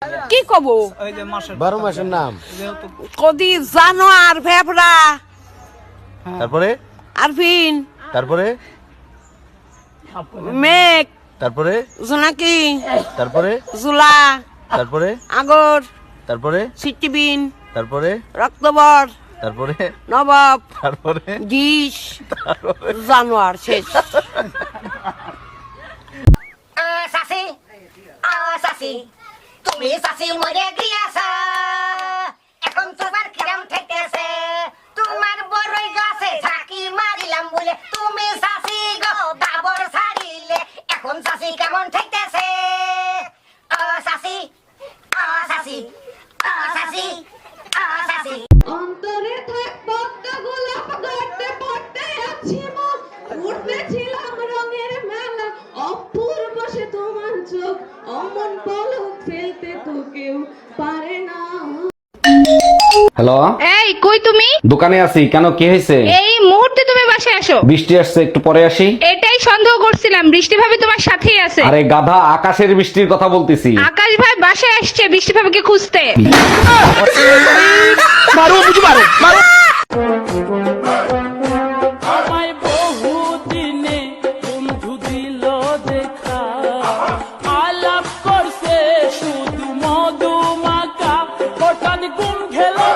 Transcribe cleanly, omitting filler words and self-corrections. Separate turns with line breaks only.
কি কব?
12 মাসের নাম।
কদি জানোয়ার, ভেবরা,
তারপরে
আরফিন,
তারপরে
মেঘ,
তারপরে
জোনাকি,
তারপরে
জুলা,
তারপরে
আগর,
তারপরে
সিটিবিন,
তারপরে
রক্তবর,
তারপরে
নবাব,
তারপরে
ডিশ, জানোয়ার শেষ।
সাসি সাসি তুমি সাসি মরে গিয়াছ, এখন তোমার কিরম ঠেকেছে? তোমার বড়ই গাছে ঝাঁকি মারিলাম বলে তুমি সাসি গো দাবর ছাড়িলে, এখন সাসি কেমন ঠেকেছে? সাসি সাসি সাসি সাসি
অন্তরে থাক পদ্ম গোলাপ গড়তে পড়তে আছি মা, উঠেছিলাম রঙের মেলা, অপূর্ব সে তোমার চোখ, অমন পলক ফেলতে তো কেউ পারে না।
হ্যালো,
এই কই তুমি?
দোকানে আছি। কেন, কি হয়েছে?
এই মুহূর্তে তুমি বাসায় আসো।
বৃষ্টি আসছে, একটু পরে আসি।
এটাই সন্দেহ করছিলাম, বৃষ্টি ভাবি তোমার সাথেই আছে।
আরে গাধা, আকাশের বৃষ্টির কথা বলতেছি।
আকাশ ভাই বাসায় আসছে বৃষ্টি ভাবিকে খুঁজতে।
আমায় বহু দিনে বন্ধু দিল দেখা, আলাপ করছে শুধু মধু মাখা, হঠাৎ ঘুম খেলো